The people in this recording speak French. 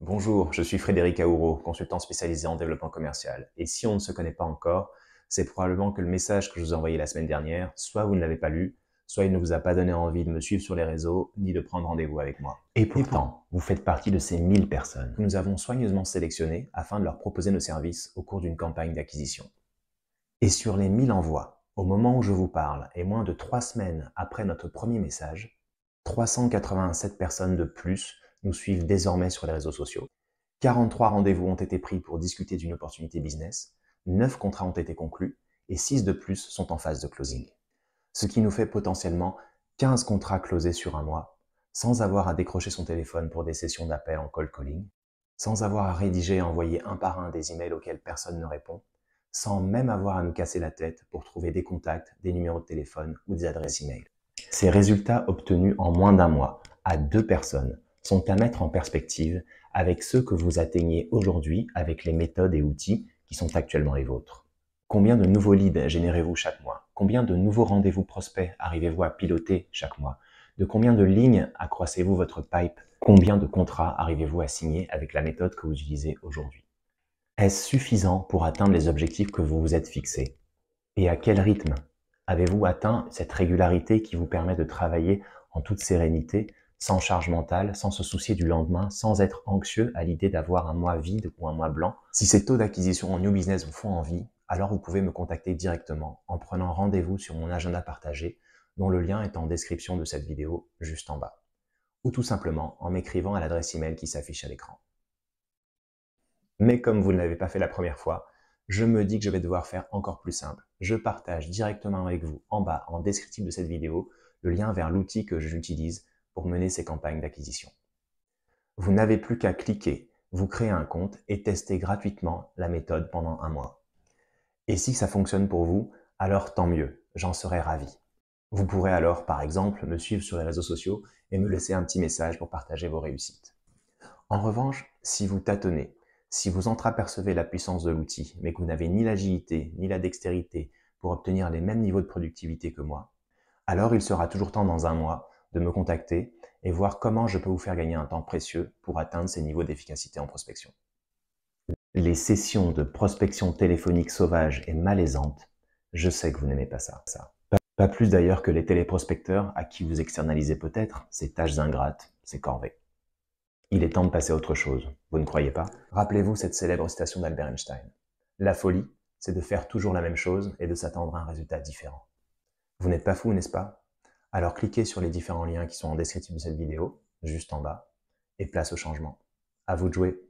Bonjour, je suis Frédéric Aouro, consultant spécialisé en développement commercial. Et si on ne se connaît pas encore, c'est probablement que le message que je vous ai envoyé la semaine dernière, soit vous ne l'avez pas lu, soit il ne vous a pas donné envie de me suivre sur les réseaux, ni de prendre rendez-vous avec moi. Et pourtant, vous faites partie de ces 1000 personnes que nous avons soigneusement sélectionnées afin de leur proposer nos services au cours d'une campagne d'acquisition. Et sur les 1000 envois, au moment où je vous parle, et moins de 3 semaines après notre premier message, 387 personnes de plus nous suivent désormais sur les réseaux sociaux. 43 rendez-vous ont été pris pour discuter d'une opportunité business, 9 contrats ont été conclus et 6 de plus sont en phase de closing. Ce qui nous fait potentiellement 15 contrats closés sur un mois, sans avoir à décrocher son téléphone pour des sessions d'appel en cold calling, sans avoir à rédiger et envoyer un par un des emails auxquels personne ne répond, sans même avoir à nous casser la tête pour trouver des contacts, des numéros de téléphone ou des adresses email. Ces résultats obtenus en moins d'un mois à 2 personnes sont à mettre en perspective avec ceux que vous atteignez aujourd'hui avec les méthodes et outils qui sont actuellement les vôtres. Combien de nouveaux leads générez-vous chaque mois? Combien de nouveaux rendez-vous prospects arrivez-vous à piloter chaque mois? De combien de lignes accroissez-vous votre pipe? Combien de contrats arrivez-vous à signer avec la méthode que vous utilisez aujourd'hui? Est-ce suffisant pour atteindre les objectifs que vous vous êtes fixés? Et à quel rythme? Avez-vous atteint cette régularité qui vous permet de travailler en toute sérénité, sans charge mentale, sans se soucier du lendemain, sans être anxieux à l'idée d'avoir un mois vide ou un mois blanc? Si ces taux d'acquisition en new business vous font envie, alors vous pouvez me contacter directement en prenant rendez-vous sur mon agenda partagé, dont le lien est en description de cette vidéo juste en bas, ou tout simplement en m'écrivant à l'adresse email qui s'affiche à l'écran. Mais comme vous ne l'avez pas fait la première fois, je me dis que je vais devoir faire encore plus simple. Je partage directement avec vous, en bas, en descriptif de cette vidéo, le lien vers l'outil que j'utilise pour mener ces campagnes d'acquisition. Vous n'avez plus qu'à cliquer, vous créer un compte et tester gratuitement la méthode pendant un mois. Et si ça fonctionne pour vous, alors tant mieux, j'en serai ravi. Vous pourrez alors, par exemple, me suivre sur les réseaux sociaux et me laisser un petit message pour partager vos réussites. En revanche, si vous tâtonnez, si vous entreapercevez la puissance de l'outil, mais que vous n'avez ni l'agilité ni la dextérité pour obtenir les mêmes niveaux de productivité que moi, alors il sera toujours temps dans un mois de me contacter et voir comment je peux vous faire gagner un temps précieux pour atteindre ces niveaux d'efficacité en prospection. Les sessions de prospection téléphonique sauvage et malaisante, je sais que vous n'aimez pas ça. Pas plus d'ailleurs que les téléprospecteurs à qui vous externalisez peut-être ces tâches ingrates, ces corvées. Il est temps de passer à autre chose, vous ne croyez pas? Rappelez-vous cette célèbre citation d'Albert Einstein. La folie, c'est de faire toujours la même chose et de s'attendre à un résultat différent. Vous n'êtes pas fou, n'est-ce pas? Alors cliquez sur les différents liens qui sont en description de cette vidéo, juste en bas, et place au changement. À vous de jouer.